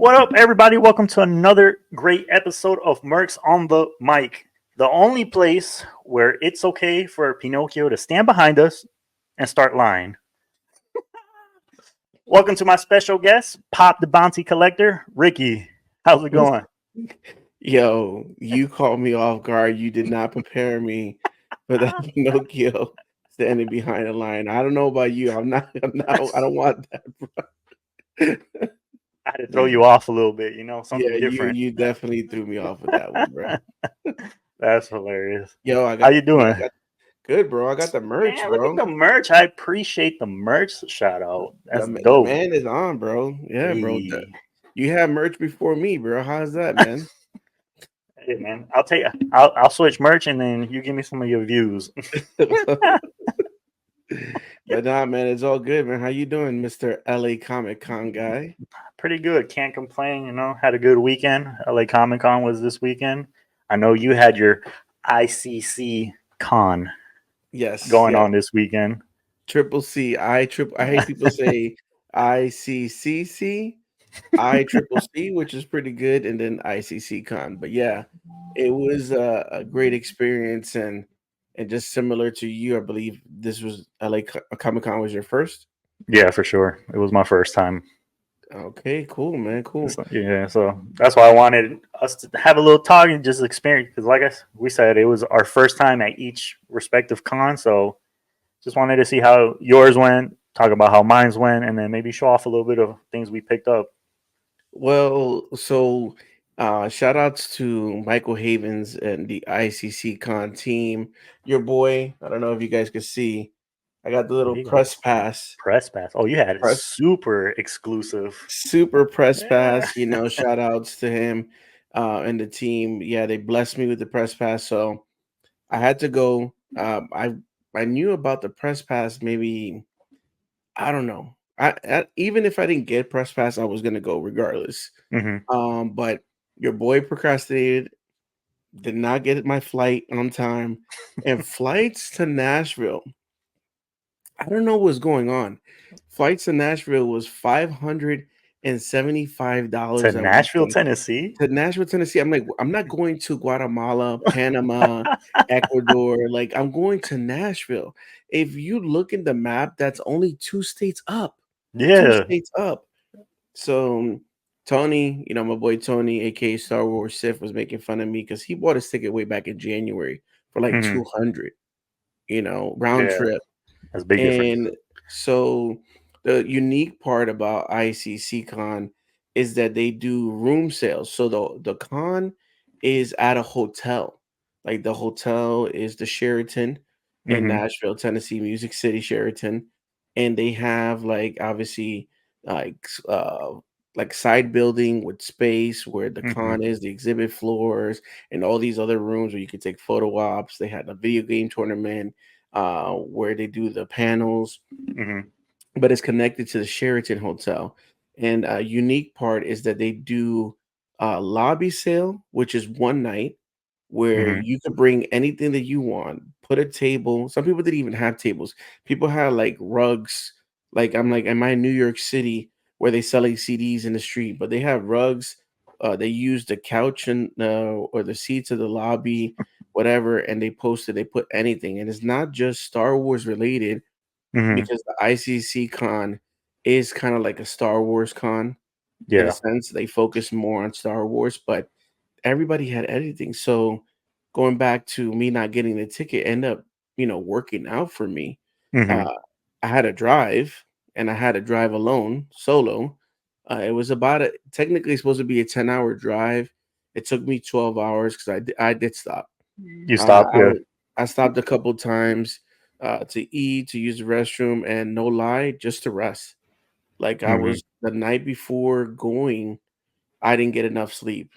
What up, everybody? Welcome to another great episode of Merc's on the Mic, the only place where it's okay for Pinocchio to stand behind us and start lying. Welcome to my special guest, Pop the Bounty Collector, Ricky. How's it going? Yo, you caught me off guard. You did not prepare me for that Pinocchio standing behind the line. I don't know about you. I don't want that, bro. I had to throw you off a little bit, Yeah, something you different. you definitely threw me off with that one, bro. That's hilarious. Yo, How you doing? I got good, bro. I got the merch, Man, look at bro. the merch. I appreciate the merch shout out. The, That's the dope. man is on, bro. Yeah, bro. Hey. You have merch before me, bro. How's that, man? Hey man, I'll switch merch and then you give me some of your views. But nah, man, it's all good, man. How you doing, Mr. LA Comic Con guy? Pretty good. Can't complain. Had a good weekend. LA Comic Con was this weekend. I know you had your ICC Con Yes, going yes. on this weekend. Triple C. I hate people say ICCC, I triple C, which is pretty good, and then ICC Con. But yeah, it was a great experience, and just similar to you, I believe this was Comic Con was your first. Yeah, for sure. It was my first time. Okay, cool, man, cool. So that's why I wanted us to have a little talk and just experience because, like we said, it was our first time at each respective con. So just wanted to see how yours went, talk about how mine's went, and then maybe show off a little bit of things we picked up. Well, so shout outs to Michael Havens and the ICC Con team. Your boy, I don't know if you guys could see, I got the Oh, little you got press pass. press pass. Oh, you had it Press super exclusive. Super press Yeah. pass, shout outs to him and the team. Yeah, they blessed me with the press pass. So I had to go. I knew about the press pass maybe, I don't know. Even if I didn't get press pass, I was gonna go regardless. Hmm. But your boy procrastinated, did not get my flight on time, and flights to Nashville. I don't know what's going on. Flights to Nashville was To $575 at one Nashville, point. Tennessee. To Nashville, Tennessee. I'm like, I'm not going to Guatemala, Panama, Ecuador. Like, I'm going to Nashville. If you look in the map, that's only two states up. Two Yeah. states up. So Tony, my boy Tony, aka Star Wars Sith, was making fun of me because he bought his ticket way back in January for like Hmm. 200, round Yeah. trip. That's a big difference. And so the unique part about ICC Con is that they do room sales. So the con is at a hotel. Like the hotel is the Sheraton in Hmm. Nashville, Tennessee, Music City Sheraton. And they have like obviously like like side building with space where the Hmm. con is, the exhibit floors, and all these other rooms where you could take photo ops. They had a video game tournament where they do the panels, Hmm. but it's connected to the Sheraton Hotel. And a unique part is that they do a lobby sale, which is one night where Hmm. you could bring anything that you want, put a table. Some people didn't even have tables. People had like rugs. Like I'm like, am I in New York City where they selling CDs in the street? But they have rugs. They use the couch and or the seats of the lobby, whatever, and they posted. They put anything, and it's not just Star Wars related Hmm. because the ICC Con is kind of like a Star Wars con in a Yeah. sense. They focus more on Star Wars, but everybody had editing. So going back to me not getting the ticket end up, working out for me. Hmm. Uh, I had to drive and I had to drive alone, solo. It was about technically supposed to be a 10-hour drive. It took me 12 hours because I did stop. You Uh, stopped. I Yeah. w- I stopped a couple times to eat, to use the restroom, and no lie, just to rest. Like I Hmm. was the night before going, I didn't get enough sleep.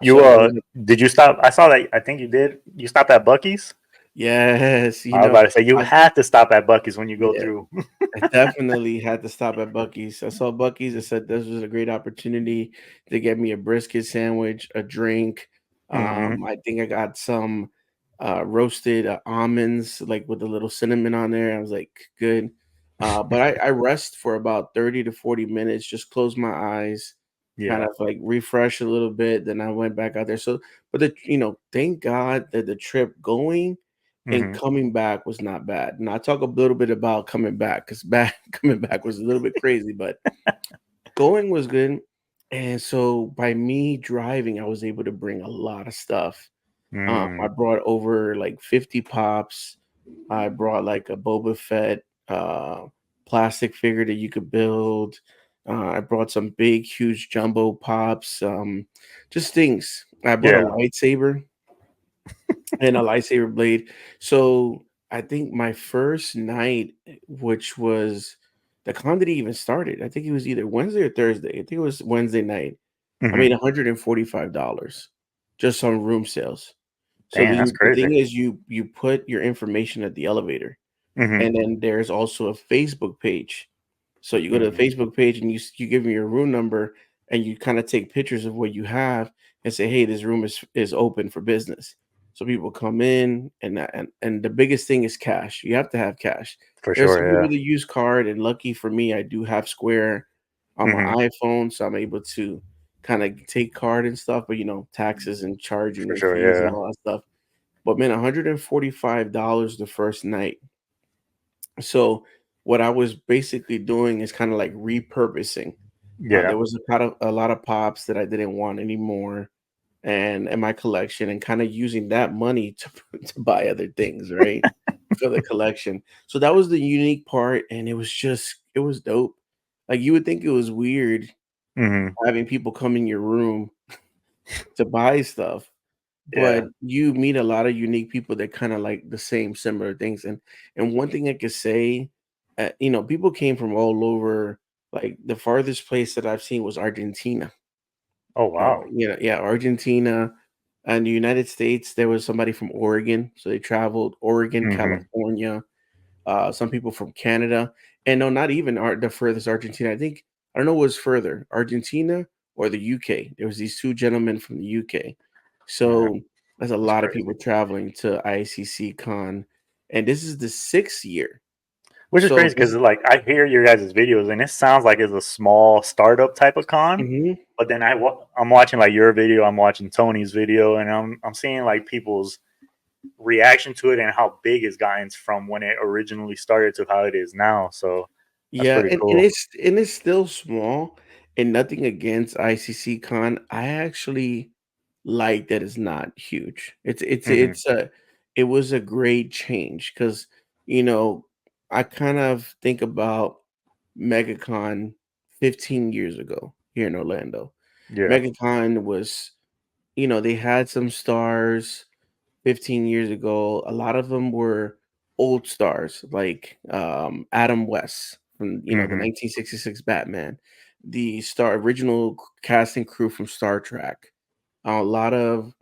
You So I ended up, did you stop? I saw that. I think you did. You stopped at Bucky's. yes, I was about to say you I had to stop at Bucky's when you go yeah, through. I definitely had to stop at Bucky's. I saw Bucky's. I said this was a great opportunity to get me a brisket sandwich, a drink. Hmm. I think I got some roasted almonds, like with a little cinnamon on there. I was like, good. But I rest for about 30 to 40 minutes, just close my eyes, kind Yeah. of like refresh a little bit. Then I went back out there. So, but thank God that the trip going and Hmm. coming back was not bad. And I talk a little bit about coming back because back coming back was a little bit crazy, but going was good. And so by me driving, I was able to bring a lot of stuff. I Mm. brought over like 50 pops. I brought like a Boba Fett plastic figure that you could build. I brought some big, huge jumbo pops, just things. I bought a Yeah. lightsaber and a lightsaber blade. So I think my first night, which was the con didn't even started. I think it was either Wednesday or Thursday. I think it was Wednesday night. I made Hmm. $145 just on room sales. So Damn, that's the crazy. thing is you put your information at the elevator, Hmm. and then there's also a Facebook page. So you go to the Hmm. Facebook page and you give me your room number and you kind of take pictures of what you have and say, "Hey, this room is open for business." So people come in and the biggest thing is cash. You have to have cash. For There's some people sure. that use card, and lucky for me, I do have Square on Yeah. my Hmm. iPhone, so I'm able to kind of take card and stuff, but taxes and charging For and sure. fees and Yeah. all that stuff. But man, $145 the first night. So what I was basically doing is kind of like repurposing. Yeah. There was a lot of pops that I didn't want anymore, and in my collection, and kind of using that money to to buy other things, right, for the collection. So that was the unique part, and it was dope. Like you would think it was weird Hmm. having people come in your room to buy stuff, but Yeah. you meet a lot of unique people that kind of like the same similar things. And one thing I could say, people came from all over. Like the farthest place that I've seen was Argentina. Oh wow. Yeah, Argentina and the United States. There was somebody from Oregon, so they traveled Oregon, Hmm. California. Some people from Canada, and no, not even the furthest Argentina. I don't know what's further, Argentina or the UK. There was these two gentlemen from the UK. Yeah. So there's a That's lot of people crazy. traveling to ICC Con, and this is the 6th year. Which is So crazy because like I hear your guys' videos and it sounds like it's a small startup type of con, Mhm. but then I'm watching like your video, I'm watching Tony's video, and I'm seeing like people's reaction to it and how big it's gotten from when it originally started to how it is now. So that's Yeah, pretty and cool. it's still small, and nothing against ICC Con. I actually like that it's not huge. Hmm. It was a great change because you know I kind of think about MegaCon 15 years ago here in Orlando. Yeah. MegaCon was they had some stars 15 years ago. A lot of them were old stars like Adam West from the Hmm. 1966 Batman, the original cast and crew from Star Trek. A lot of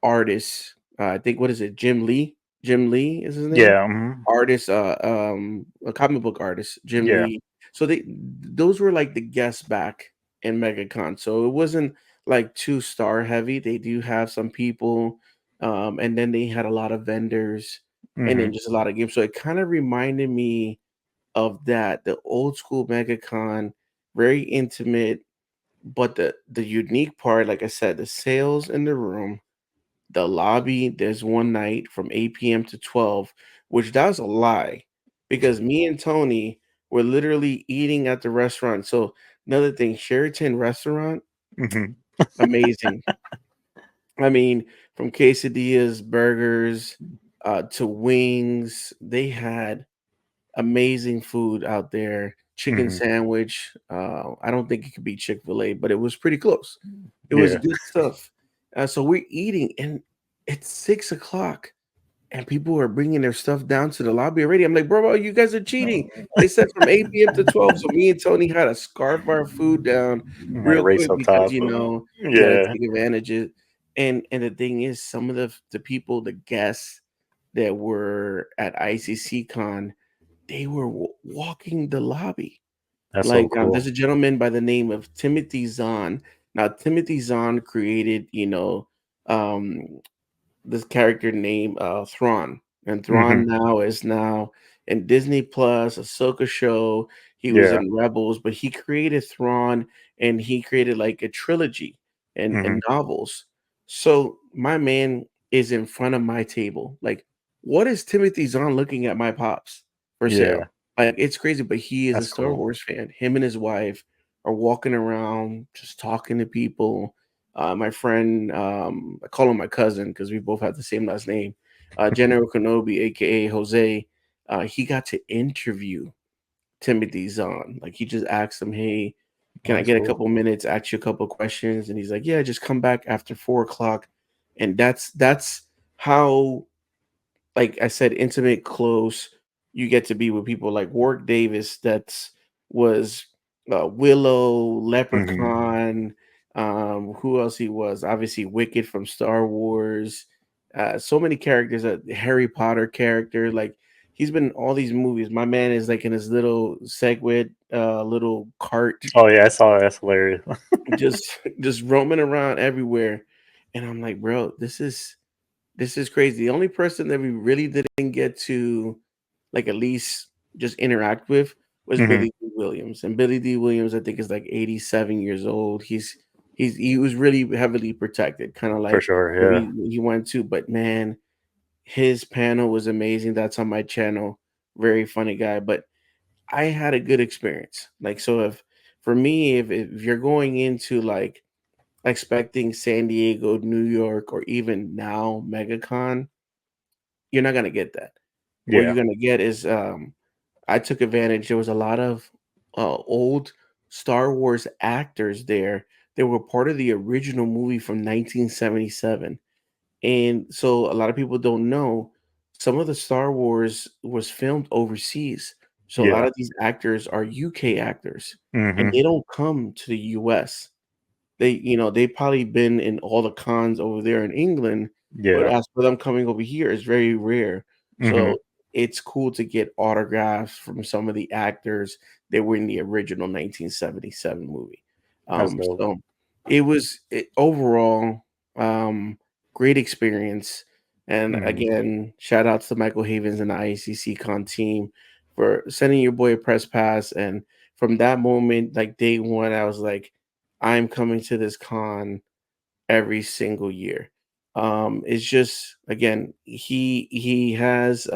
artists. I think what is it? Jim Lee. Jim Lee is his name. Yeah. Hmm. Artist, a comic book artist, Jim Yeah. Lee. So those were like the guests back in MegaCon. So it wasn't like too star heavy. They do have some people, and then they had a lot of vendors, and then Hmm. just a lot of games. So it kind of reminded me of that, the old school MegaCon, very intimate. But the unique part, like I said, the sales in the room, the lobby, there's one night from 8 p.m. to 12, which that's a lie because me and Tony were literally eating at the restaurant. So another thing, Sheraton restaurant, Hmm. amazing. I mean, from quesadillas, burgers, to wings, they had amazing food out there. Chicken Hmm. sandwich. I don't think it could be Chick-fil-A, but it was pretty close. It was Yeah. good stuff. So we're eating, and it's 6 o'clock, and people are bringing their stuff down to the lobby already. I'm like, bro, you guys are cheating. They said from 8 p.m. to 12. So me and Tony had to scarf our food down Had a real race quick up because top. you got to Yeah. take advantage of it. And the thing is, some of the people, the guests that were at ICC Con, they were walking the lobby. That's so Like, there's cool. a gentleman by the name of Timothy Zahn. Now, Timothy Zahn created, um, this character named Thrawn, and Hmm. Thrawn now in Disney Plus, Ahsoka show. He was Yeah. in Rebels, but he created Thrawn, and he created like a trilogy and Mhm. novels. So my man is in front of my table. Like, what is Timothy Zahn looking at my pops for Yeah, sale? Like, it's crazy, but he is a that's Star cool. Wars fan. Him and his wife are walking around just talking to people. My friend, I call him my cousin because we both have the same last name. General Kenobi, aka Jose, he got to interview Timothy Zahn. Like he just asked him, "Hey, Oh, can I that's get a cool. couple minutes, ask you a couple questions?" And he's like, "Yeah, just come back after 4 o'clock." And that's how, like I said, intimate, close. You get to be with people like Warwick Davis. That's was Willow, Mhm. Leprechaun. Who else he was? Obviously, Wicked from Star Wars. So many characters. A Harry Potter character. Like he's been in all these movies. My man is like in his little Segway, little cart, Oh yeah, I saw that. That's hilarious. just roaming around everywhere. And I'm like, bro, this is crazy. The only person that we really didn't get to, like, at least just interact with was Mhm. Billy D. Williams. And Billy D. Williams, I think, is like 87 years old. He was really heavily protected, kind of For like sure. what Yeah. he went to. But man, his panel was amazing. That's on my channel. Very funny guy. But I had a good experience. Like, so if for me, if you're going into like expecting San Diego, New York, or even now MegaCon, you're not gonna get that. What you're Yeah. gonna get is, I took advantage. There was a lot of old Star Wars actors there. They were part of the original movie from 1977, and so a lot of people don't know some of the Star Wars was filmed overseas. So a lot Yeah. of these actors are UK actors, and Mhm. they don't come to the US. They probably been in all the cons over there in England, but Yeah. as for them coming over here, it's very rare. Mhm. So it's cool to get autographs from some of the actors that were in the original 1977 movie. That's dope. So overall, um, great experience. And Mhm. again, shout out to Michael Havens and the ICC Con team for sending your boy a press pass. And from that moment, like day one, I was like, I'm coming to this con every single year. It's just again, he has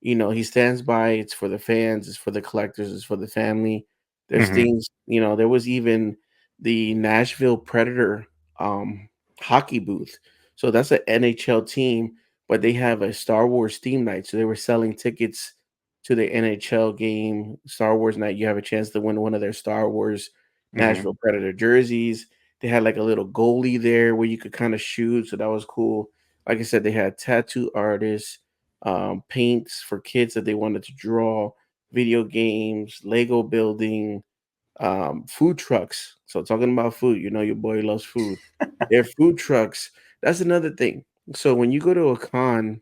he stands by. It's for the fans, it's for the collectors, it's for the family. There's Mhm. things, there was even the Nashville Predator hockey booth. So that's an NHL team, but they have a Star Wars theme night. So they were selling tickets to the NHL game, Star Wars night. You have a chance to win one of their Star Wars Mhm. Nashville Predator jerseys. They had like a little goalie there where you could kind of shoot. So that was cool. Like I said, they had tattoo artists, paints for kids that they wanted to draw, video games, Lego building, food trucks. So talking about food, your boy loves food. Their food trucks. That's another thing. So when you go to a con,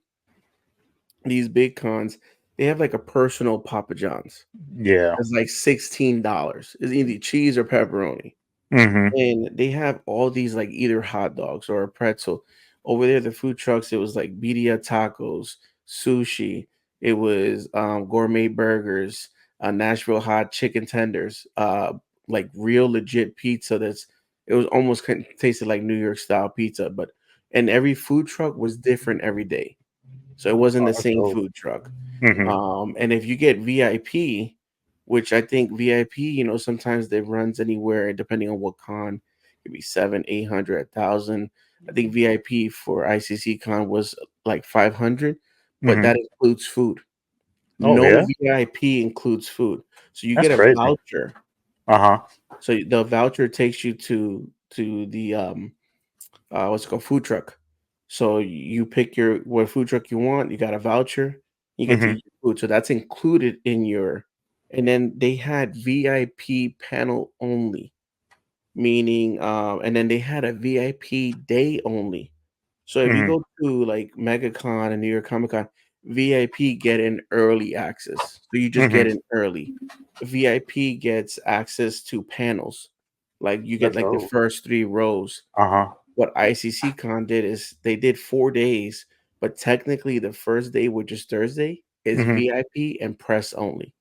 these big cons, they have like a personal Papa John's. Yeah. It's like $16. It's either cheese or pepperoni. Mhm. And they have all these like either hot dogs or a pretzel. Over there, the food trucks, it was like birria tacos, sushi, it was gourmet burgers, Nashville hot chicken tenders, like real legit pizza it was almost tasted like New York style pizza, but and every food truck was different every day. So it wasn't Oh, the that's same dope. food truck. Mhm. And if you get VIP, which I think VIP, sometimes it runs anywhere depending on what con, it could be 7, 800, 1,000. I think VIP for ICC Con was like 500, but Mhm. that includes food. Oh No yeah. VIP includes food. So you That's get a crazy. voucher. Uh huh. So the voucher takes you to the what's it called, food truck. So you pick your what food truck you want. You got a voucher. You get to Mhm. eat your food. So that's included in your. And then they had VIP panel only, meaning, and then they had a VIP day only. So if you Mhm. go to like MegaCon and New York Comic Con, VIP get in early access. So you just get Mhm. in early. VIP gets access to panels. Like you get That's like the dope. first 3 rows. Uh huh. What ICC Con did is they did 4 days, but technically the first day, which is Thursday, is Mhm. VIP and press only.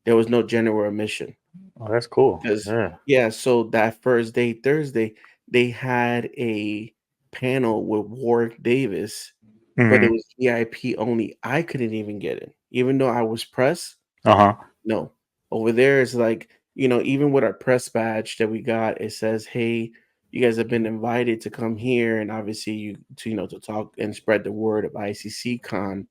There was no general admission. Oh, that's cool. Because Yeah. yeah, so that first day, Thursday, they had a panel with Warwick Davis, but it Hmm. was VIP only. I couldn't even get it, even though I was press. Uh huh. No, over there it's like, even with our press badge that we got, it says, "Hey, you guys have been invited to come here, and obviously to talk and spread the word of ICC Con.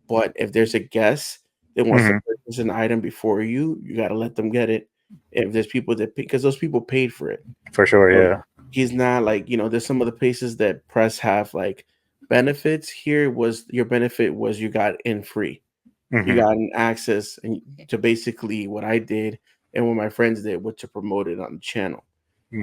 But if there's a guest that wants to Hmm. purchase an item before you, you got to let them get it. If there's people that because those people paid for it, For sure. so Yeah. he's not like there's some of the places that press have like benefits. Here was your benefit was you got in free, you Hmm. got an access and to basically what I did and what my friends did, was to promote it on the channel.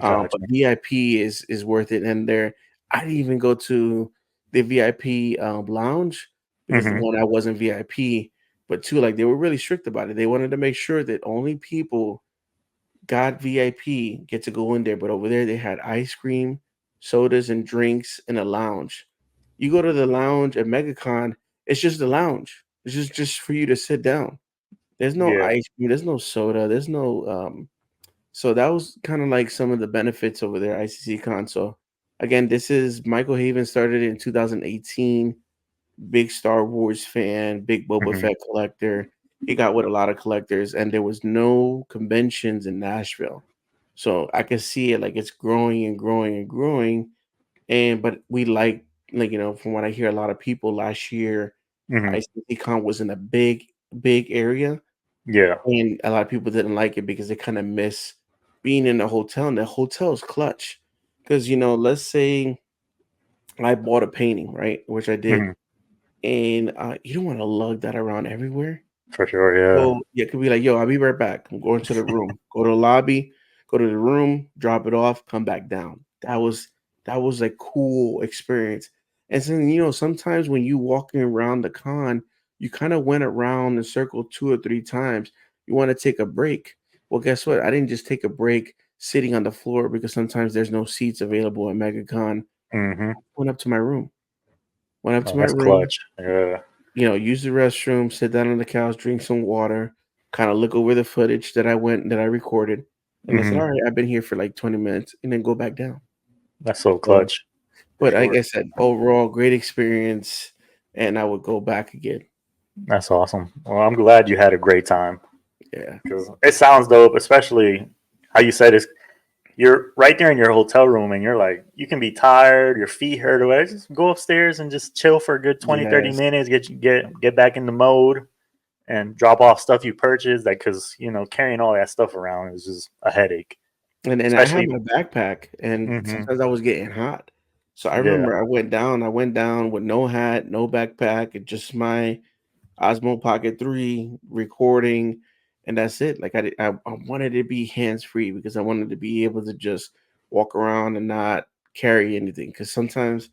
But Gotcha. VIP is worth it, and there I didn't even go to the VIP lounge because Hmm. one I wasn't VIP, but two like they were really strict about it. They wanted to make sure that only people got VIP get to go in there. But over there they had ice cream, sodas, and drinks in a lounge. You go to the lounge at MegaCon, it's just a lounge. It's just for you to sit down. There's no Yeah. ice cream, there's no soda, there's no so that was kind of like some of the benefits over there, ICC Con. So again, this is Michael Haven started in 2018. Big Star Wars fan, big Boba Hmm. Fett collector. He got with a lot of collectors, and there was no conventions in Nashville. So I could see it like it's growing and growing and growing. And but we like from what I hear, a lot of people last year, Hmm. ICC Con was in a big area, Yeah. and a lot of people didn't like it because they kind of miss being in the hotel, and the hotel is clutch. Because let's say I bought a painting, right, which I did, Hmm. and you don't want to lug that around everywhere. For sure. Yeah. So yeah, it could be like, yo, I'll be right back. I'm going to the room. Go to the lobby, go to the room, drop it off, come back down. That was a cool experience. And then sometimes when you walking around the con, you kind of went around the circle 2 or 3 times. You want to take a break. Well, guess what? I didn't just take a break sitting on the floor because sometimes there's no seats available at MegaCon. Hmm. Went up to my room. Went up Oh, to my that's room, clutch. Yeah. use the restroom, sit down on the couch, drink some water, kind of look over the footage that I recorded, and I said, Hmm. "All right, I've been here for like 20 minutes," and then go back down. That's so So, clutch. For but like sure. I said, overall, great experience, and I would go back again. That's awesome. Well, I'm glad you had a great time Yeah, because it sounds dope, especially how you said it's you're right there in your hotel room and you're like, you can be tired, your feet hurt or whatever. Just go upstairs and just chill for a good 20, 30 yes, minutes, get back in the mode and drop off stuff you purchased. Like, cause carrying all that stuff around is just a headache, and I had especially. my backpack, and Hmm. sometimes I was getting hot, so I Yeah. remember I went down with no hat, no backpack, and just my Osmo Pocket 3 recording, and that's it. Like I wanted it to be hands free because I wanted to be able to just walk around and not carry anything. Because sometimes,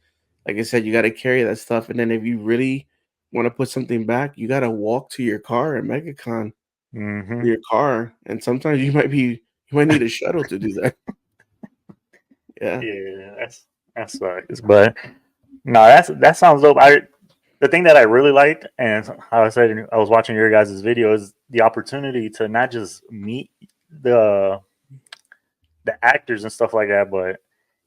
like I said, you got to carry that stuff, and then if you really want to put something back, you got to walk to your car at MegaCon Hmm. to your car, and sometimes you might need a shuttle to do that. Yeah, Yeah. That sucks. But no, that sounds dope. The thing that I really liked, and how I said I was watching your guys' video, is the opportunity to not just meet the the actors and stuff like that, but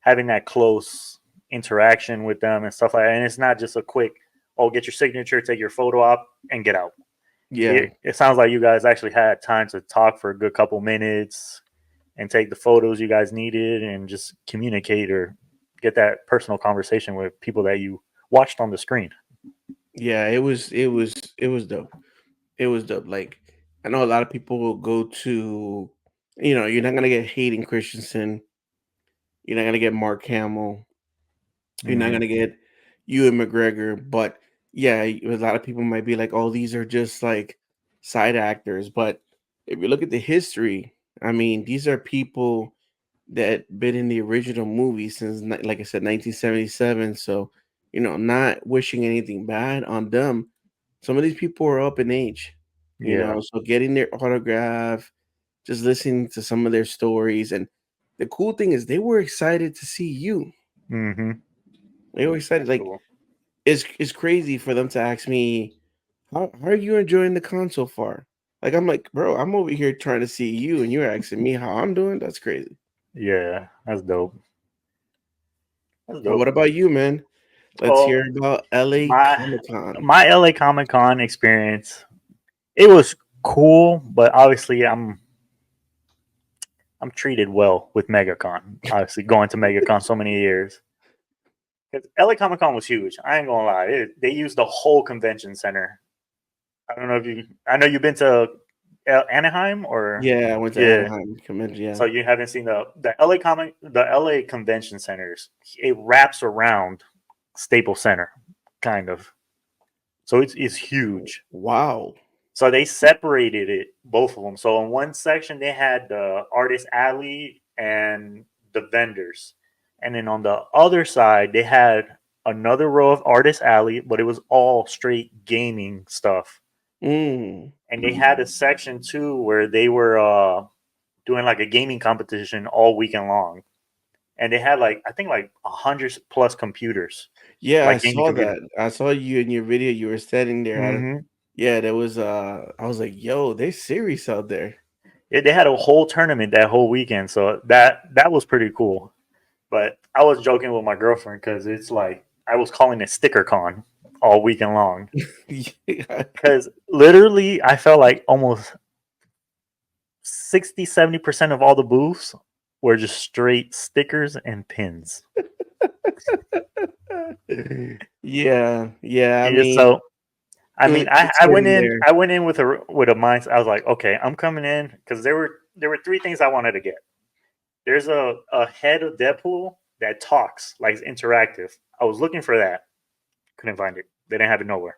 having that close interaction with them and stuff like that. And it's not just a quick, oh, get your signature, take your photo op, and get out. yeah. It sounds like you guys actually had time to talk for a good couple minutes and take the photos you guys needed and just communicate or get that personal conversation with people that you watched on the screen. Yeah, it was dope. It was dope. Like I know a lot of people will go to, you're not gonna get Hayden Christensen, you're not gonna get Mark Hamill, you're not Hmm. gonna get Ewan McGregor, but yeah, a lot of people might be like, "Oh, these are just like side actors." But if you look at the history, I mean, these are people that been in the original movie since, like I said, 1977. So, not wishing anything bad on them. Some of these people are up in age, Yeah. so getting their autograph, just listening to some of their stories. And the cool thing is they were excited to see you. Hmm. They were excited. That's Like cool. it's crazy for them to ask me, how are you enjoying the con so far? Like I'm like, bro, I'm over here trying to see you, and you're asking me how I'm doing. That's crazy. Yeah, that's dope. That's But what dope. about you, man? Let's hear Well, about LA my Comic Con. my LA Comic Con experience, it was cool, but obviously I'm treated well with MegaCon. Obviously, going to MegaCon so many years. Because LA Comic Con was huge. I ain't gonna lie. They used the whole convention center. I don't know if you. I know you've been to Anaheim or Yeah, I went to yeah. Anaheim convention. Yeah. So you haven't seen the LA Convention Centers. It wraps around Staples Center, kind of. So it's huge. Wow. So they separated it, both of them. So in one section they had the artist alley and the vendors, and then on the other side they had another row of artist alley, but it was all straight gaming stuff. Mm. And they had a section too where they were doing like a gaming competition all weekend long, and they had like I think like 100 plus computers, Yeah, I like gaming saw computers. that. I saw you in your video. You were standing there at it. Mm-hmm. Yeah, there was I was like, yo, they serious out there. They had a whole tournament that whole weekend, so that was pretty cool. But I was joking with my girlfriend because it's like I was calling it sticker con all weekend long Yeah. because literally I felt like almost 60-70% of all the booths were just straight stickers and pins. Yeah, yeah. I Yeah, mean, so I mean, it's I went getting in. there. I went in with a mindset. I was like, okay, I'm coming in because there were three things I wanted to get. There's a head of Deadpool that talks, like it's interactive. I was looking for that, couldn't find it. They didn't have it nowhere.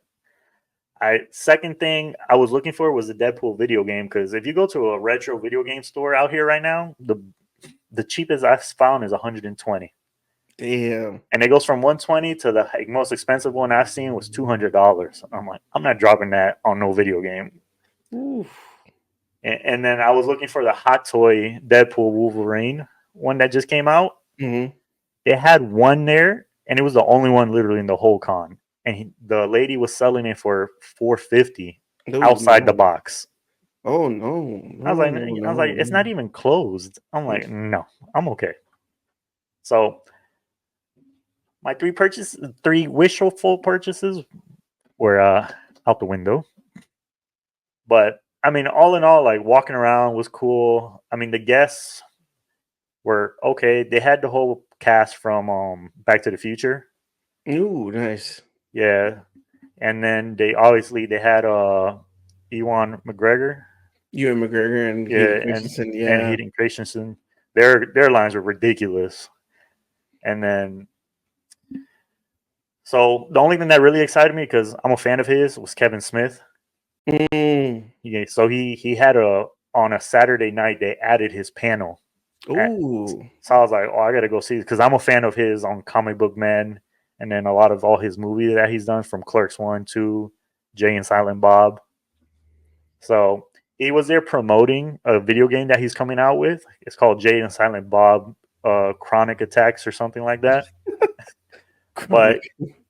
I Second thing I was looking for was the Deadpool video game because if you go to a retro video game store out here right now, the cheapest I've found is 120, Damn. and it goes from 120 to the most expensive one I've seen was $200. I'm like, I'm not dropping that on no video game. Oof. And then I was looking for the Hot Toy Deadpool Wolverine one that just came out. Mm-hmm. They had one there, and it was the only one literally in the whole con. And the lady was selling it for $450 Oh outside the no. box. Oh no. I was No, like, no, it's not no, even closed. I'm no. like, no, I'm okay. So my three wishful purchases were out the window. But I mean, all in all, like walking around was cool. I mean, the guests were okay. They had the whole cast from Back to the Future. Ooh, nice. Yeah. And then they had Ewan McGregor. Ewan McGregor and Hayden Yeah, Christensen. and Yeah. Hayden Christensen. Their lines were ridiculous. And then so the only thing that really excited me because I'm a fan of his was Kevin Smith. Mm. Yeah, so he had a on a Saturday night they added his panel. Ooh. So I was like, oh, I gotta go see because I'm a fan of his on Comic Book Man, and then a lot of all his movies that he's done from Clerks 1, 2, Jay and Silent Bob. So he was there promoting a video game that he's coming out with. It's called Jay and Silent Bob Chronic Attacks or something like that. But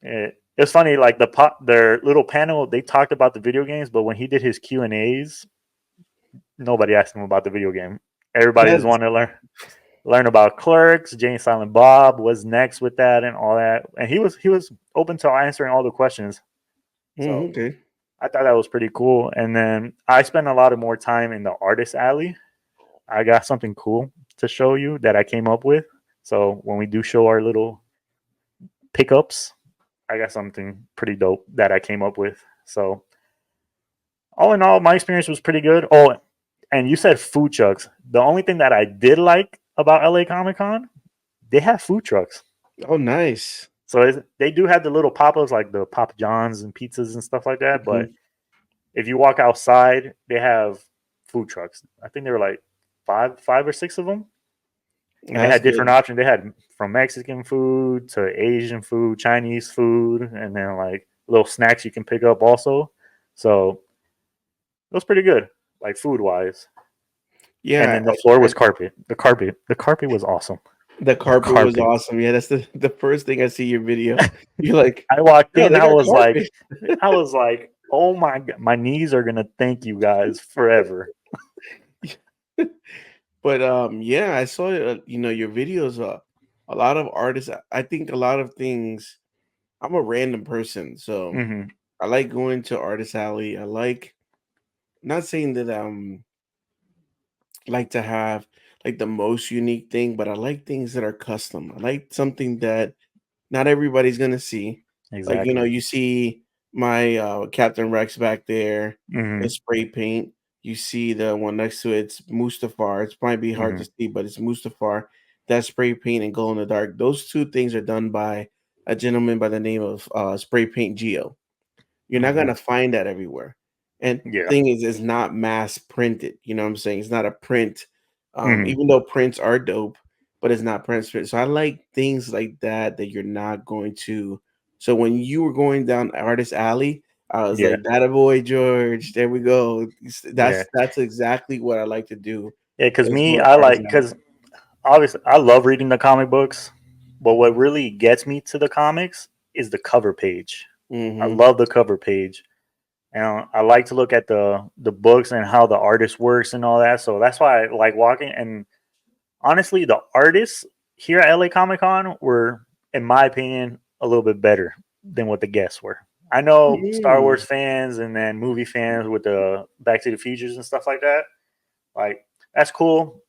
Chronic. it's funny, like their little panel, they talked about the video games, but when he did his Q&As, nobody asked him about the video game. Everybody just That's wanted to learn about Clerks, Jane Silent Bob, what's next with that, and all that. And he was open to answering all the questions. So okay. I thought that was pretty cool. And then I spent a lot of more time in the artist alley. I got something cool to show you that I came up with. So when we do show our little pickups, I got something pretty dope that I came up with. So all in all, my experience was pretty good. Oh, and you said food trucks. The only thing that I did like about LA Comic Con, they have food trucks. Oh, nice. So they do have the little pop ups like the Papa John's and pizzas and stuff like that. But Mhm. if you walk outside, they have food trucks. I think there were like five or six of them, and they That's had different good. options. They had from Mexican food to Asian food, Chinese food, and then like little snacks you can pick up also. So it was pretty good, like food wise. And Yeah, then the floor was carpet. The carpet was awesome. the The carpet was carpet. awesome. Yeah, that's the first thing I see your video. You're like, I walked "Yo, in. they got carpet." I was like, Oh my god, my knees are gonna thank you guys forever. But yeah, I saw your videos. A lot of artists. I think a lot of things. I'm a random person, so Hmm. I like going to Artist Alley. I like not saying that like to have like the most unique thing, but I like things that are custom. I like something that not everybody's gonna see. Like, Exactly. you see my Captain Rex back there in Hmm. spray paint. You see the one next to it's Mustafar. It's might be hard to Hmm. see, but it's Mustafar. That spray paint and glow in the dark. Those two things are done by a gentleman by the name of Spray Paint Geo. You're not Hmm. gonna find that everywhere. And Yeah. thing is, it's not mass printed. You know what I'm saying? It's not a print. Hmm. Even though prints are dope, but it's not print. So I like things like that that you're not going to. So when you were going down Artist Alley, I was Yeah. like, "That a boy, George." There we go. Yeah. That's exactly what I like to do. Yeah. Because Is me, go to I Artist like Alley. because obviously I love reading the comic books, but what really gets me to the comics is the cover page. I Hmm. love the cover page, and I like to look at the books and how the artist works and all that. So that's why I like walking. And honestly, the artists here at LA Comic Con were, in my opinion, a little bit better than what the guests were. I know Star Wars Mm. fans and then movie fans with the Back to the Futures and stuff like that. Like that's cool.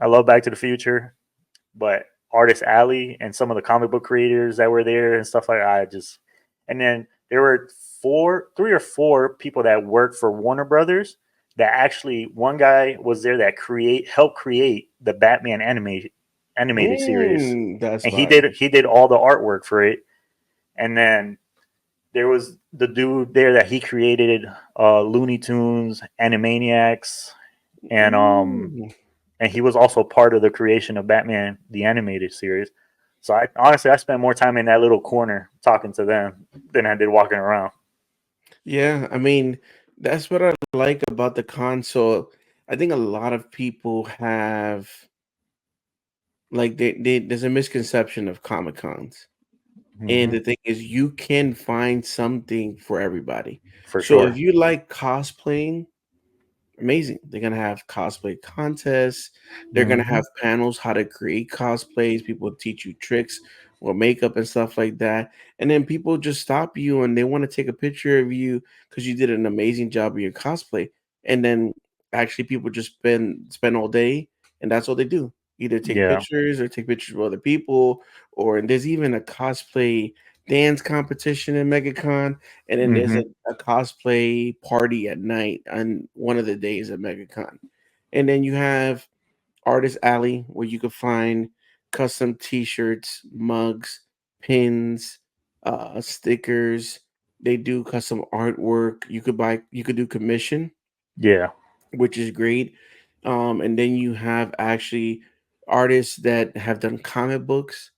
I love Back to the Future, but Artist Alley and some of the comic book creators that were there and stuff like that, I just, and then there were three or four people that worked for Warner Brothers that actually one guy was there that helped create the Batman animated series, That's and fire. he did all the artwork for it. And then there was the dude there that he created Looney Tunes, Animaniacs, and Mm. he was also part of the creation of Batman the animated series. So I honestly I spent more time in that little corner talking to them than I did walking around. Yeah, I mean, that's what I like about the console. I think a lot of people have like there's a misconception of Comic Cons. And Hmm. the thing is you can find something for everybody. For So if sure. you like cosplaying, amazing. They're gonna have cosplay contests. They're gonna Hmm. have panels how to create cosplays. People teach you tricks or makeup and stuff like that. And then people just stop you and they want to take a picture of you because you did an amazing job of your cosplay. And then actually people just spend all day and that's what they do. Either take Yeah. pictures or take pictures of other people, or and there's even a cosplay dance competition in MegaCon, and then there's Hmm. a cosplay party at night on one of the days at MegaCon. And then you have Artist Alley where you could find custom t-shirts, mugs, pins, stickers. They do custom artwork. You could do commission, Yeah. which is great. And then you have actually artists that have done comic books.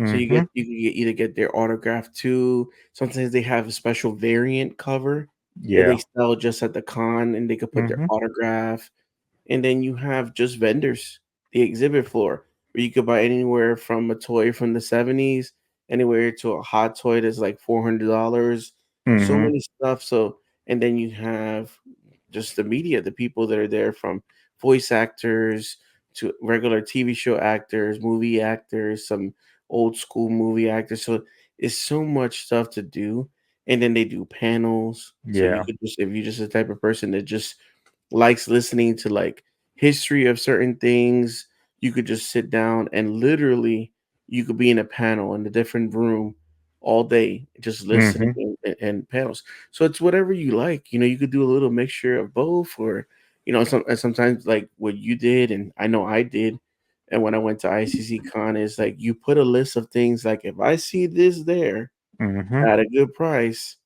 So Hmm. you can either get their autograph too. Sometimes they have a special variant cover that Yeah. they sell just at the con, and they could put their Hmm. autograph. And then you have just vendors, the exhibit floor, where you could buy anywhere from a toy from the 70s, anywhere to a hot toy that's like $400. So Hmm. many stuff. So, and then you have just the media, the people that are there from voice actors to regular TV show actors, movie actors, some old school movie actors. So it's so much stuff to do. And then they do panels. So you Yeah. could just, if you're just the type of person that just likes listening to like history of certain things, you could just sit down and literally you could be in a panel in a different room all day just listening Hmm. and panels. So it's whatever you like. You could do a little mixture of both, or sometimes like what you did, and I know I did. And when I went to ICC Con, is like you put a list of things like if I see this there Hmm. at a good price,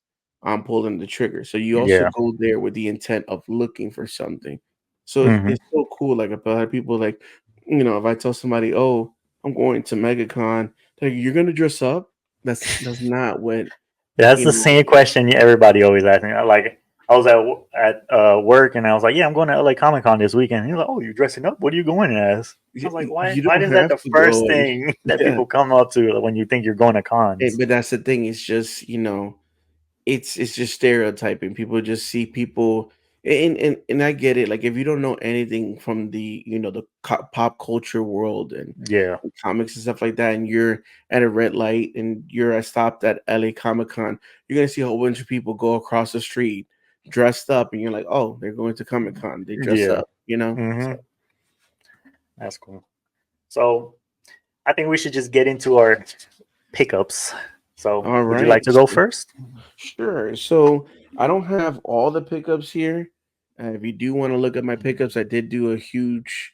I'm pulling the trigger. So you also Yeah. go there with the intent of looking for something. So Hmm. it's so cool. Like a lot of people like, if I tell somebody, "Oh, I'm going to MegaCon," like you're gonna dress up. That's not what That's you the know. same question everybody always asks me. Like I was at work and I was like, "Yeah, I'm going to LA Comic Con this weekend." He's like, "Oh, you're dressing up? What are you going as?" I was like, "Why? You Why don't is that have the to first go. thing that Yeah, people come up to when you think you're going to cons?" but that's the thing. It's just it's just stereotyping. People just see people, and I get it. Like if you don't know anything from the the pop culture world Yeah, and comics and stuff like that, and you're at a red light and you're stopped at LA Comic Con, you're gonna see a whole bunch of people go across the street dressed up, and you're like, oh, they're going to Comic Con. They dress yeah. up, you know. Hmm. So That's cool. So I think we should just get into our pickups. So all would you like right, to go first? sure. So I don't have all the pickups here. If you do want to look at my pickups, I did do a huge,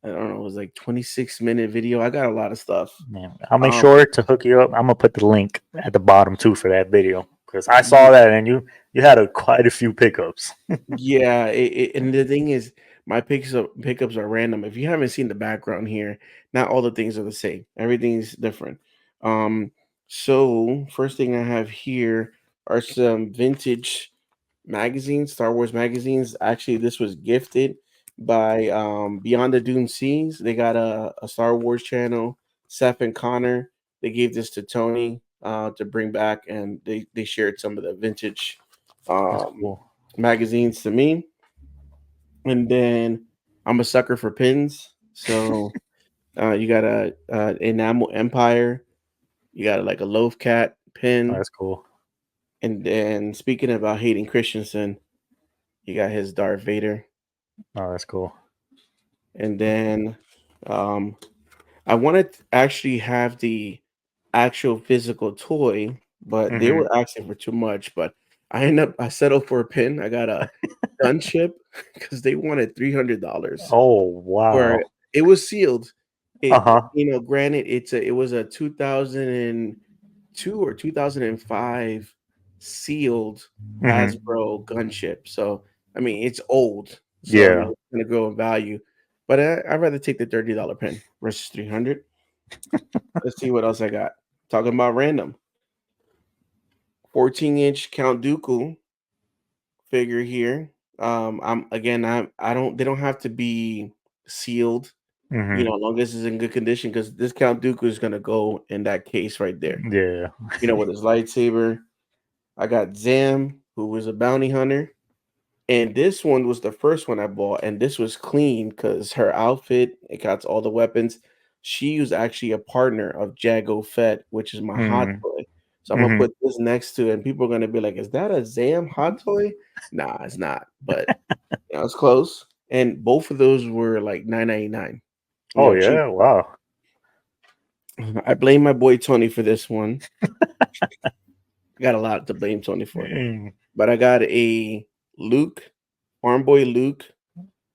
I don't know, it was like 26-minute video. I got a lot of stuff. Yeah, I'll make Um, sure to hook you up. I'm gonna put the link at the bottom too for that video because I saw ye- that and you had quite a few pickups. yeah, and the thing is, my pickups are random. If you haven't seen the background here, not all the things are the same. Everything's different. Um, so first thing I have here are some vintage magazines, Star Wars magazines. Actually, this was gifted by Beyond the Dune Seas. They got a Star Wars channel. Seth and Connor, they gave this to Tony to bring back, and they shared some of the vintage That's um, cool. magazines to me. And then I'm a sucker for pins, so you got a enamel empire. You got like a loaf cat Oh, pin, that's cool. and then speaking about Hayden Christensen, you got his Darth Vader. Oh, that's cool. And then um, I wanted to actually have the actual physical toy, but they Hmm. were asking for too much. But I settled for a pin. I got a gunship because they wanted $300 Oh for wow. it was sealed. Uh It huh. granted it was a 2002 or 2005 sealed Hmm. Hasbro gunship. So I mean it's old. So I mean Yeah. it's gonna grow in value. But I'd rather take the $30 pen versus 300. Let's see what else I got. Talking about random. 14-inch Count Dooku figure here. I don't they don't have to be sealed, Hmm. long as it's in good condition because this Count Dooku is gonna go in that case right there. Yeah. With his lightsaber. I got Zam, who was a bounty hunter. And this one was the first one I bought, and this was clean because her outfit, it got all the weapons. She was actually a partner of Jago Fett, which is my hot Hmm. toy. So I'm gonna Hmm. put this next to it, and people are gonna be like, "Is that a Zam hot toy?" Nah, it's not, but it's close. And both of those were like 9.99. Oh Cheap. yeah. Wow. I blame my boy Tony for this one. I got a lot to blame Tony for, Mm. but I got a Luke, Farm Boy Luke.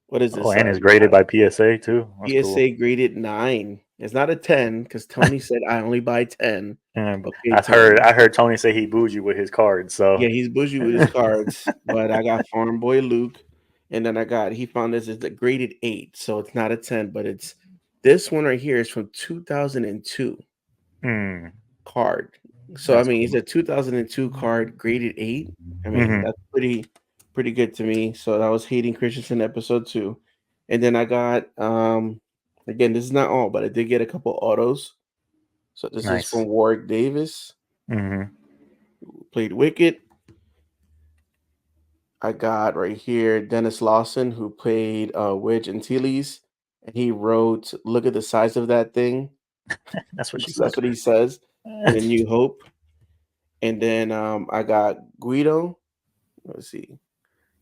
What is Oh, this and it's size? graded by PSA too. That's cool. PSA graded 9. It's not a 10 because Tony said I only buy 10. And Okay, Tony. I heard Tony say he bougie with his cards. So Yeah, he's bougie with his cards, but I got Farm Boy Luke, and then he found this is the graded 8, so it's not a 10, but it's this one right here is from 2002 mm, card. So I that's mean, cool. it's a 2002 card graded 8. I mean, Hmm. that's pretty good to me. So that was Hayden Christensen episode 2. And then I got again, this is not all, but I did get a couple autos. So this is Nice. from Warwick Davis, Hmm. who played Wicket. I got right here Dennis Lawson, who played Wedge Antilles, and he wrote, "Look at the size of that thing." That's what she So said. that's what he says in A New Hope. And then I got Guido. Let's see.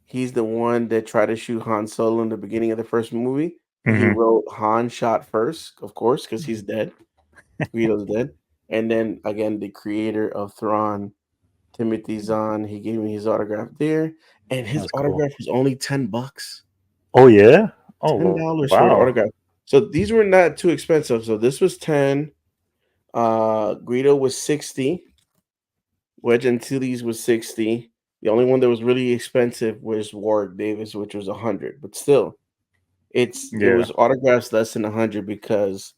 He's the one that tried to shoot Han Solo in the beginning of the first movie. And he Hmm. wrote Han shot first, of course, because he's dead. Guido's dead. And then again, the creator of Thrawn, Timothy Zahn, he gave me his autograph there. And his That's cool. autograph was only $10. Oh yeah. Oh $10 for an wow. autograph. So these were not too expensive. So this was 10. Guido was 60. Wedge Antilles was 60. The only one that was really expensive was Warwick Davis, which was 100. But still, it Yeah. was autographs less than 100 because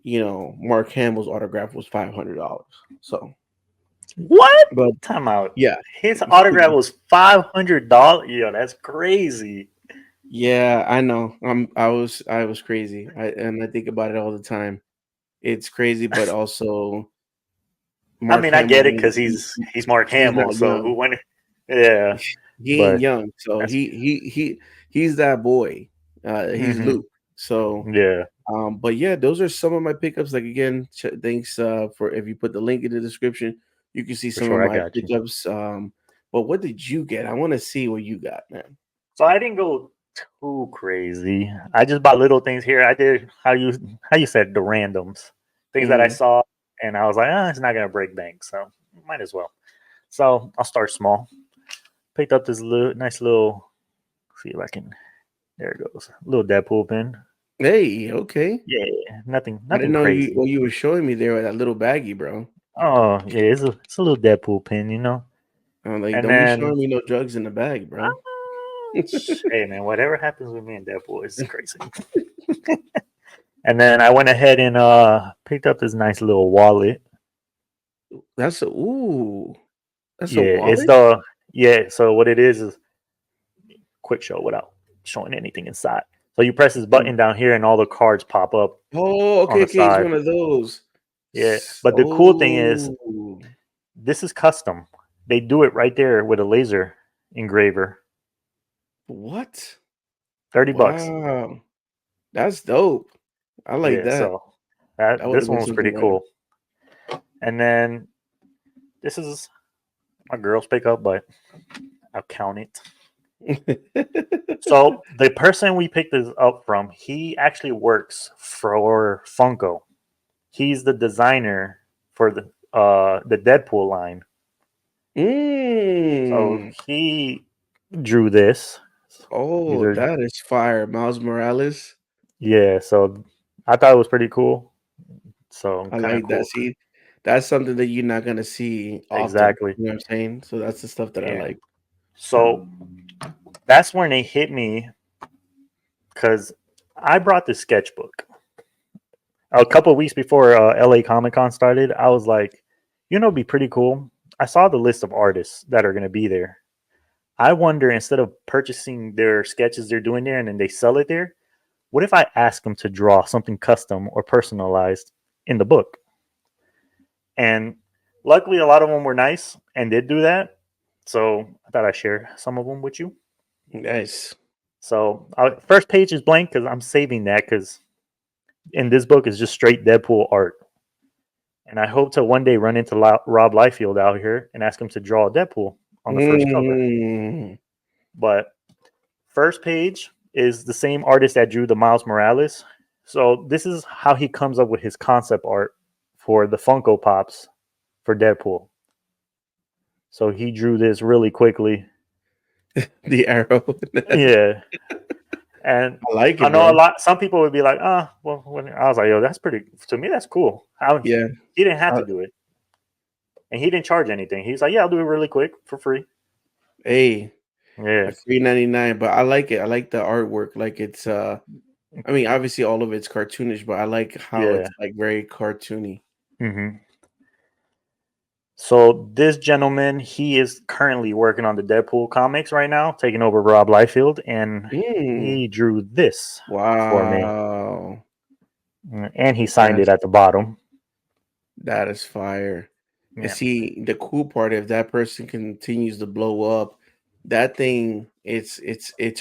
Mark Hamill's autograph was $500. So, What? but Time out. yeah, His autograph was $500. Yo, that's crazy. yeah, I know. I was crazy. I think about it all the time. It's crazy, but also I Mark mean, I Hamill. get it because he's Mark He's not Hamill, so who young. won? Yeah, He ain't but young, so that's he's that boy. He's hmm Luke. So, yeah, but yeah, those are some of my pickups. Like again, thanks for if you put the link in the description, you can see for some of sure. I my got you. pickups. But what did you get? I want to see what you got, man. So I didn't go too crazy. I just bought little things here. I did how you said the randoms, things that I Mm. saw, and I was like, it's not gonna break bank, so might as well. So I'll start small. Picked up this nice little. See if I can. There it goes. Little Deadpool pin. Hey, okay. Yeah, nothing, I didn't nothing know you crazy. what you were showing me there with that little baggie, bro. Oh yeah, it's a little Deadpool pin. I'm like, And don't be then, showing me no drugs in the bag, bro. hey man, whatever happens with me and Deadpool is crazy. And then I went ahead and picked up this nice little wallet. That's a Yeah, it's wallet? the yeah. So what it is quick show without showing anything inside. So you press this Mm. button down here, and all the cards pop up Oh, on okay, the okay. It's side. one of those. Yeah, but the cool thing is Oh, this is custom. They do it right there with a laser engraver. what? 30 bucks. Wow. That's dope. I like Yeah, that. so that That would this have one been was pretty something rare. cool. And then this is my girl's pickup, but I'll count it. So the person we picked this up from, he actually works for Funko. He's the designer for the Deadpool line. So Mm. he drew this. These Oh, are that is fire. Miles Morales. yeah. So I thought it was pretty cool. So I kind of like that. cool. See, that's something that you're not gonna see often. Exactly. You know what I'm saying? So that's the stuff that I Yeah. like. So that's when they hit me because I brought this sketchbook a couple of weeks before LA Comic Con started. I was like, it'd be pretty cool. I saw the list of artists that are going to be there. I wonder, instead of purchasing their sketches they're doing there and then they sell it there, what if I ask them to draw something custom or personalized in the book? And luckily, a lot of them were nice and did do that. So I thought I'd share some of them with you. Nice. So first page is blank because I'm saving that because in this book is just straight Deadpool art. And I hope to one day run into Rob Liefeld out here and ask him to draw a Deadpool on the first cover. Mm. But first page is the same artist that drew the Miles Morales. So this is how he comes up with his concept art for the Funko Pops for Deadpool. So he drew this really quickly. The arrow. Yeah. And I like I it, know a bro. lot. Some people would be like, well, when I was like, yo, that's pretty. To me, that's cool. Yeah. He didn't have Uh, to do it, and he didn't charge anything. He's like, yeah, I'll do it really quick for free. hey, Yeah, a free 99, but I like it. I like the artwork. Like it's I mean, obviously all of it's cartoonish, but I like how yeah. it's like very cartoony. hmm So this gentleman, he is currently working on the Deadpool comics right now, taking over Rob Liefeld, and Mm. he drew this for me, Wow. and he signed it That's at the bottom. that is fire. And Yeah, see, the cool part, if that person continues to blow up, that thing, it's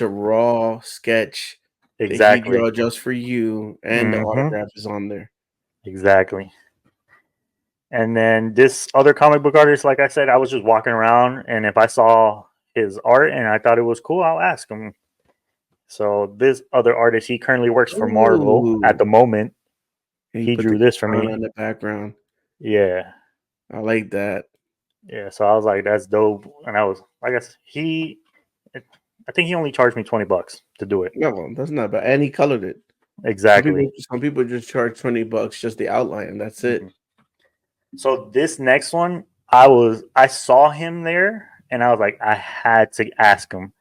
a raw sketch that he exactly. drew just for you, and the hmm autograph is on there. Exactly. And then this other comic book artist, like I said, I was just walking around, and if I saw his art and I thought it was cool, I'll ask him. So this other artist, he currently works for Marvel at Ooh. the moment. And you He put the drew this for katana me. in the background. Yeah, I like that. yeah. So I was like, that's dope. And I guess I think he only charged me $20 to do it. No, that's not bad. And he colored it. Exactly. Some people just charge $20 just the outline, and that's it. Mhm. So this next one, I saw him there, and I was like, I had to ask him.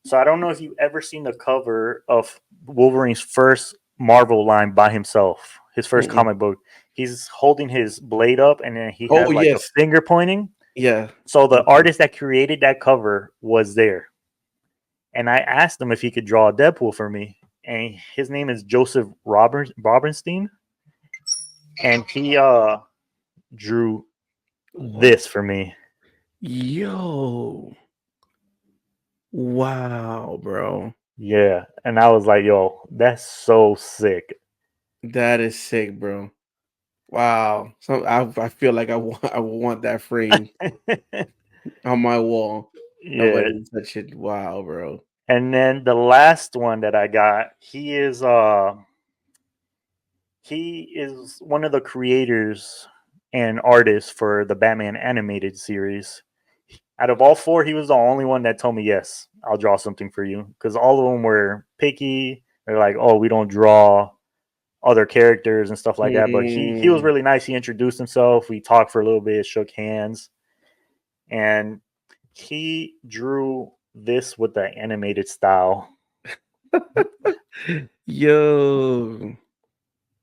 So I don't know if you've ever seen the cover of Wolverine's first Marvel line by himself, his first Mm-mm. comic book. He's holding his blade up, and then he Oh has like a yes, finger pointing. yeah. So the Okay. artist that created that cover was there, and I asked him if he could draw a Deadpool for me, and his name is Joseph Robertstein, and he drew this for me. Yo. Wow, bro. Yeah, and I was like, yo, that's so sick. That is sick, bro. Wow. So I feel like I want that frame on my wall. Yeah. Nobody touch it. Wow, bro. And then the last one that I got, he is one of the creators and artists for the Batman animated series. Out of all four, he was the only one that told me, yes, I'll draw something for you. Because all of them were picky. They're like, oh, we don't draw other characters and stuff like that. But he was Mm, really nice. He introduced himself. We talked for a little bit, shook hands, and he drew this with the animated style. yo,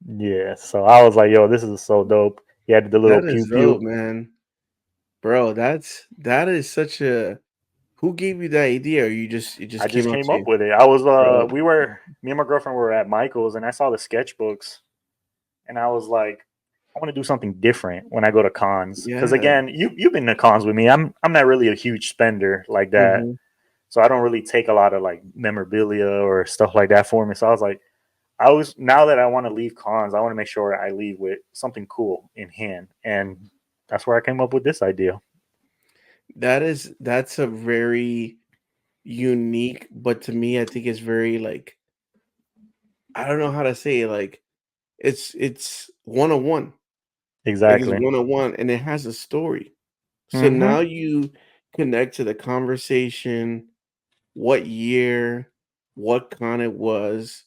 Yeah, so I was like, yo, this is so dope. He had the little that pew is dope, pew. man. Bro, that is such a who gave you that idea or it I just came just up came to up you? with it. I was Bro. me and my girlfriend were at Michael's and I saw the sketchbooks and I was like, I want to do something different when I go to cons. Because Yeah. again, you've been to cons with me. I'm not really a huge spender like that. Mhm. So I don't really take a lot of like memorabilia or stuff like that for me. So I was like, I was now that I want to leave cons, I want to make sure I leave with something cool in hand. And that's where I came up with this idea. That's a very unique, but to me, I think it's very like I don't know how to say it. Like it's one on one. Like it's Exactly. one on one, and it has a story. So Mm-hmm. now you connect to the conversation, what year, what con it was,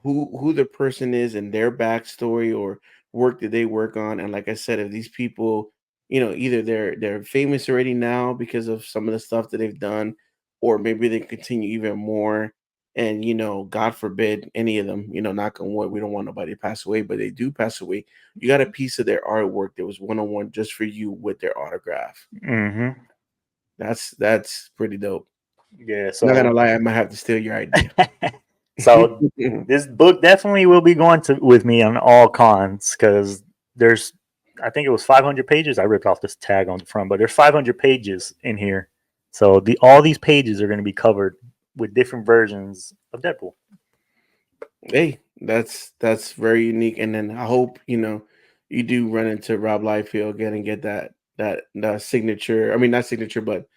who the person is and their backstory or work that they work on. And like I said, if these people, either they're famous already now because of some of the stuff that they've done, or maybe they continue even more. And God forbid any of them, knock on wood, we don't want nobody to pass away, but they do pass away. You got a piece of their artwork that was one on one just for you with their autograph. Mm-hmm. That's pretty dope. Yeah. Not gonna So lie, I might have to steal your idea. so this book definitely will be going to with me on all cons because there's I think it was 500 pages. I ripped off this tag on the front, but there's 500 pages in here. So all these pages are going to be covered with different versions of Deadpool. Hey, that's very unique. And then I hope you do run into Rob Liefeld again and get that signature. I mean, not signature, but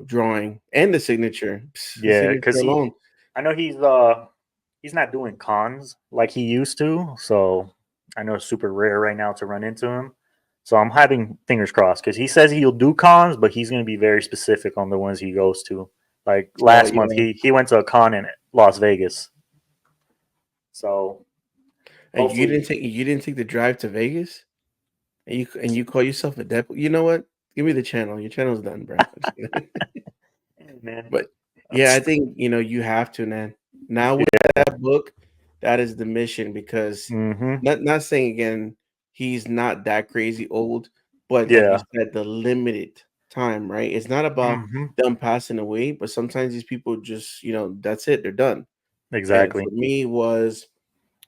drawing and the signature. The Yeah, signature because alone. I know he's not doing cons like he used to. So I know it's super rare right now to run into him. So I'm having fingers crossed because he says he'll do cons, but he's going to be very specific on the ones he goes to. Like Oh last month, yeah. he went to a con in Las Vegas. So And hopefully, you didn't take the drive to Vegas, and you call yourself a Deadpool. You know what? Give me the channel. Your channel's done, bro. man, But yeah, I that's, think you have to, man. Now with that book, that is the mission because mm-hmm, not saying again he's not that crazy old, but like you yeah, said, the limited time, right? It's not about mm-hmm, them passing away, but sometimes these people just, that's it, they're done. And exactly, for me was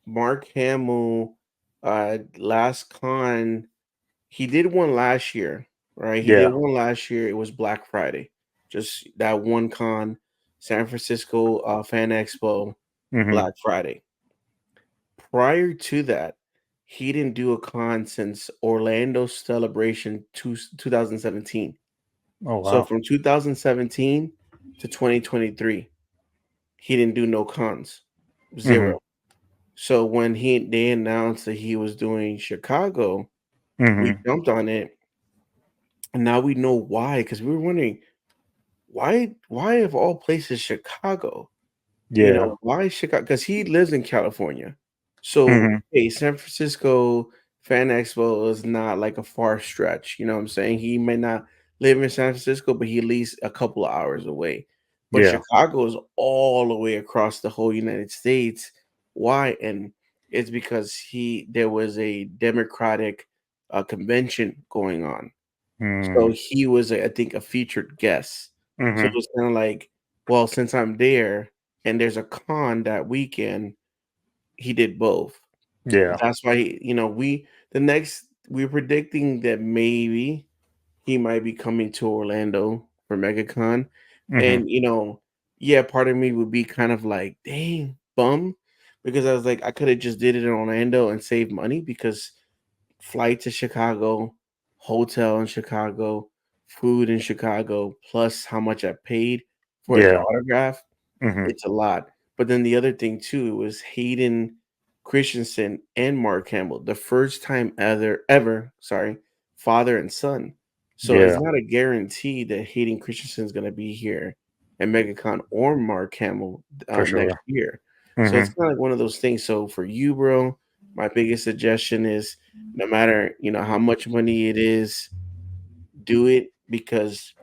Mark Hamill, last con, he did one last year, right? He did yeah, one last year. It was Black Friday, just that one con, San Francisco Fan Expo, mm-hmm, Black Friday. Prior to that, he didn't do a con since Orlando Celebration 2017. oh So wow, from 2017 to 2023, he didn't do no cons, mm-hmm, zero. So when they announced that he was doing Chicago, we mm-hmm, jumped on it, and now we know why because we were wondering why of all places Chicago. yeah, Why Chicago? Because he lives in California. So, mm-hmm, hey, San Francisco Fan Expo is not like a far stretch. You know what I'm saying? He may not live in San Francisco, but he at least a couple of hours away. But yeah, Chicago is all the way across the whole United States. Why? And it's because there was a Democratic convention going on. So mm, he was, I think, a featured guest. So it mm-hmm, was kind of like, well, since I'm there and there's a con that weekend, he did both. yeah, That's why, we're predicting that maybe he might be coming to Orlando for MegaCon. Hmm. And yeah, part of me would be kind of like, dang, bum, because I was like, I could have just did it in Orlando and saved money because flight to Chicago, hotel in Chicago, food in Chicago, plus how much I paid for his Yeah. autograph. Hmm. It's a lot. But then the other thing too was Hayden Christensen and Mark Hamill, the first time ever, sorry, father and son. So it's Yeah, not a guarantee that Hayden Christensen is going to be here at MegaCon or Mark Hamill for next sure. year. So Hmm. it's kind of like one of those things. So for you, bro, my biggest suggestion is no matter how much money it is, do it because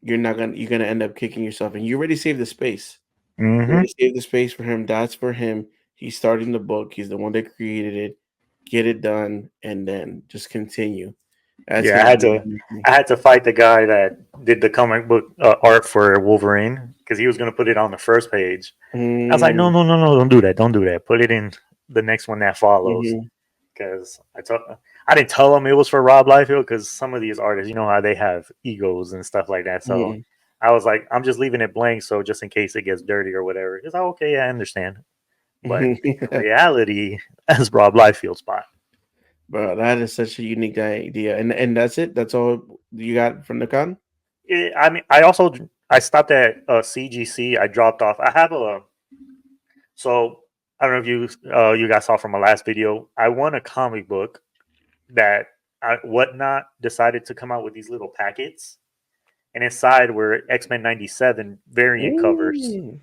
you're gonna end up kicking yourself, and you already saved the space. You Hmm. already saved the space for him. That's for him. He's starting the book. He's the one that created it. Get it done, and then just continue. That's Yeah, gonna be amazing. I had to fight the guy that did the comic book art for Wolverine because he was going to put it on the first page. I was like, no, Mm, no, no, no, don't do that, don't do that. Put it in the next one that follows. mhm, Because I didn't tell him it was for Rob Liefeld because some of these artists, you know how they have egos and stuff like that. So mhm. I was like, I'm just leaving it blank, so just in case it gets dirty or whatever. He's like, okay, I understand. But in reality, that's Rob Liefeld's spot. Bro, that is such a unique idea, and that's it. That's all you got from the con. I mean, I stopped at CGC. I dropped off. I have a so I don't know if you guys saw from my last video. I won a comic book that Whatnot decided to come out with these little packets, and inside were X-Men '97 variant covers. Mm,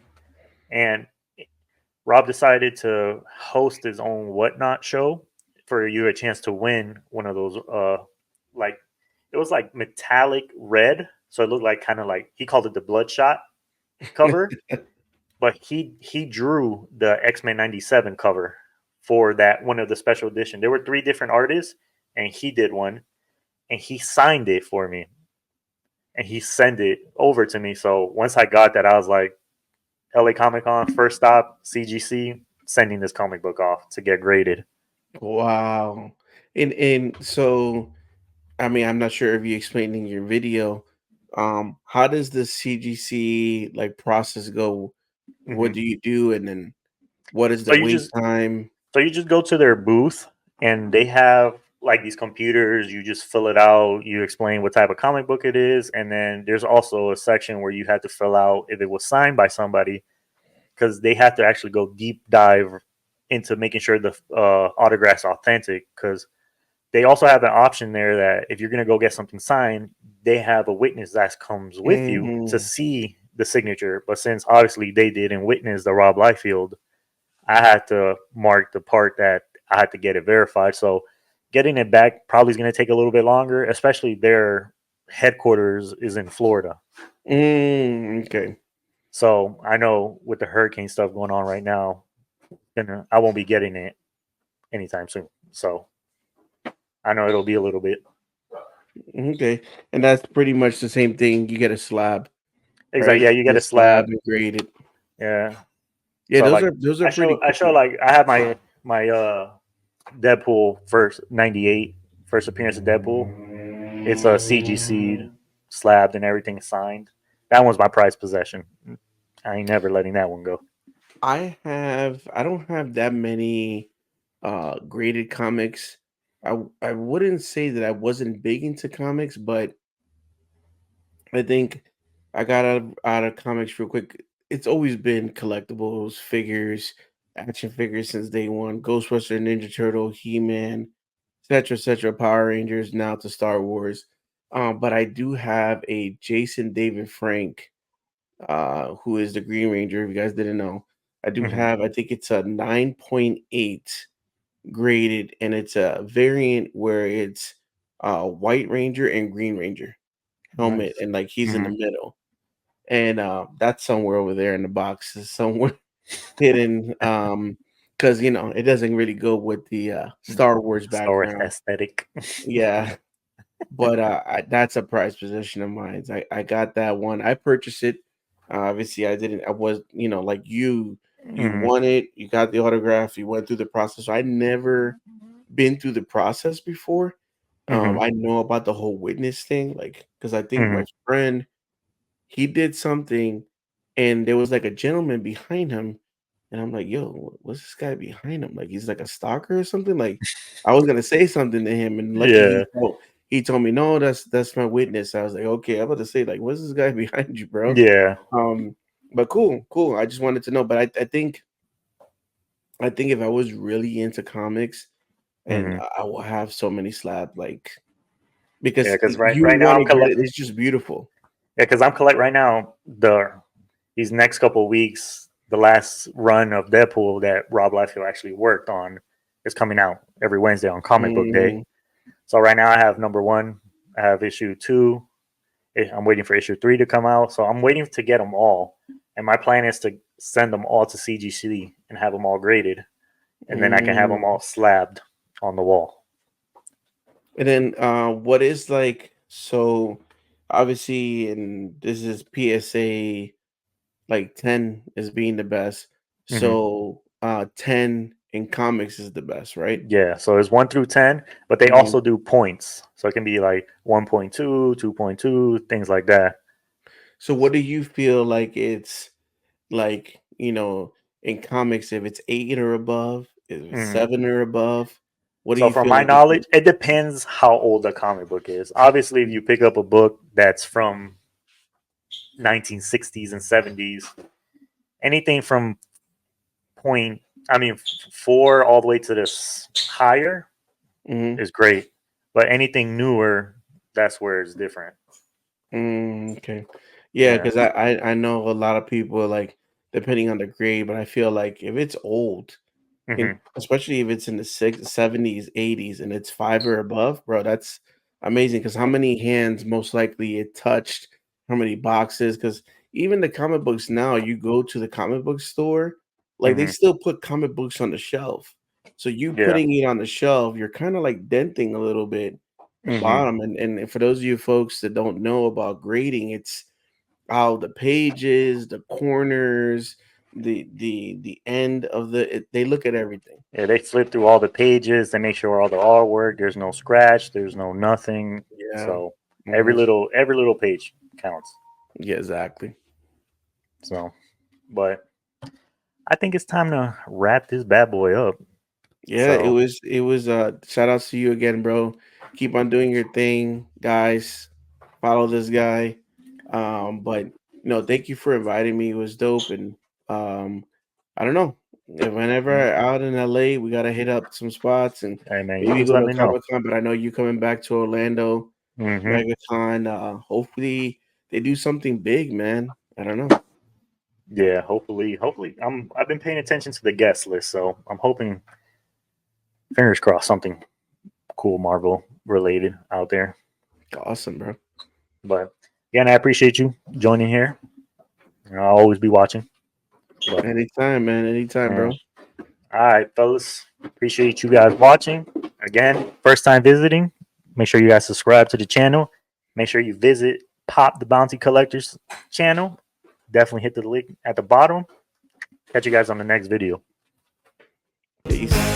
And Rob decided to host his own Whatnot show for you a chance to win one of those. Like it was like metallic red, so it looked like kind of like he called it the Bloodshot cover, but he drew the X-Men '97 cover for that one of the special edition. There were three different artists, and he did one, and he signed it for me, and he sent it over to me. So once I got that, I was like, LA Comic Con, first stop, CGC, sending this comic book off to get graded. wow. And so I mean, I'm not sure if you explained in your video. How does the CGC like process go? What Hmm. do you do, and then what is So the you wait just time? so you just go to their booth, and they have like these computers. You just fill it out. You explain what type of comic book it is, and then there's also a section where you have to fill out if it was signed by somebody because they have to actually go deep dive into making sure the autograph's authentic because they also have an option there that if you're going to go get something signed, they have a witness that comes with you to Hmm. see the signature. But since obviously they didn't witness the Rob Liefeld, I had to mark the part that I had to get it verified. So getting it back probably is going to take a little bit longer, especially their headquarters is in Florida. Okay. So I know with the hurricane stuff going on right now, I won't be getting it anytime soon. So I know it'll be a little bit. Okay. And that's pretty much the same thing. You get a slab, Exactly. right? Yeah, you You get get a a slab slab. and grade it. Yeah. Yeah, So those like are pretty I show cool. like I have my Deadpool first '98 first appearance of Deadpool. It's a CGC slabbed and everything signed. That one's my prized possession. I ain't never letting that one go. I don't have that many graded comics. I wouldn't say that I wasn't big into comics, but I think I got out of comics real quick. It's always been collectibles, figures, action figures since day one. Ghostbuster, Ninja Turtle, He Man, etc., Power Rangers, now to Star Wars. But I do have a Jason David Frank, who is the Green Ranger. If you guys didn't know, I do Hmm. have. I think it's a 9.8 graded, and it's a variant where it's White Ranger and Green Ranger helmet, Nice. and like he's in the Hmm. middle, and that's somewhere over there in the box, is somewhere hidden. Because it doesn't really go with the Star Wars Star Wars background. aesthetic. Yeah, but that's a prized possession of mine. I got that one. I purchased it. Obviously, I didn't. I was, like you. You Hmm. won it. You got the autograph. You went through the process. So I never been through the process before. Mhm. I know about the whole witness thing, like, because I think my Mhm. friend, he did something, and there was, like, a gentleman behind him, and I'm like, "Yo, what's this guy behind him? Like, he's like a stalker or something?" Like, I was gonna say something to him, and lucky Yeah. he told me, "No, that's my witness." I was like, "Okay." I'm about to say, like, "What's this guy behind you, bro?" Yeah. But cool, cool. I just wanted to know, but I think if I was really into comics, and Mhm. I will have so many slab, like, Yeah, because because you right now wanna I'm get collect. it, it's just beautiful. Yeah, because I'm collect right now. These next couple of weeks, the last run of Deadpool that Rob Liefeld actually worked on is coming out every Wednesday on Comic Book Day. Mm, So right now I have number one. I have issue two. I'm waiting for issue three to come out. So I'm waiting to get them all. And my plan is to send them all to CGC and have them all graded, and then I can have them mm. all slabbed on the wall. And then, what is, like, so obviously, and this is PSA, like, 10 is being the best. Hmm. So, 10 in comics is the best, right? Yeah, so it's 1 through 10, but they Mhm. also do points. So it can be like 1.2, 2.2, things like that. So what do you feel like it's like, in comics, if it's 8 or above, if it's Mhm. 7 or above, what do So you from feel my like it's knowledge, it depends how old the comic book is. Obviously, if you pick up a book that's from 1960s and 70s, anything from point, I mean, four all the way to this higher Mhm. is great. But anything newer, that's where it's different. Okay. Yeah, Yeah. because I know a lot of people are like, depending on the grade, but I feel like if it's old, and Hmm. especially if it's in the 70s, 80s, and it's 5 or above, bro, that's amazing. Because how many hands most likely it touched, how many boxes? Because even the comic books now, you go to the comic book store, like, they Hmm. still put comic books on the shelf. So you Yeah. putting it on the shelf, you're kinda like denting a little bit the Hmm. bottom, and for those of you folks that don't know about grading, it's how the pages, the corners, the end of they look at everything. Yeah, they flip through all the pages. They make sure all the artwork. There's no scratch. There's no nothing. Yeah. So Mhm. every little page counts. Yeah, exactly. So, but I think it's time to wrap this bad boy up. Yeah, it So, was it was shout outs to you again, bro. Keep on doing your thing, guys. Follow this guy. But thank you for inviting me. It was dope, and I don't know. If whenever out in LA, we gotta hit up some spots and hey man, you maybe just go let to me know. Comic Con. But I know you coming back to Orlando, Hmm. MegaCon. Hopefully they do something big, man. I don't know. Yeah, hopefully, I've been paying attention to the guest list, so I'm hoping, fingers crossed, something cool Marvel related out there. Awesome, bro. But again, I appreciate you joining here. I'll always be watching. But Anytime, man. Anytime, uh, bro. all right, fellas. Appreciate you guys watching. Again, first time visiting, make sure you guys subscribe to the channel. Make sure you visit Pop the Bounty Collectors channel. Definitely hit the link at the bottom. Catch you guys on the next video. Peace.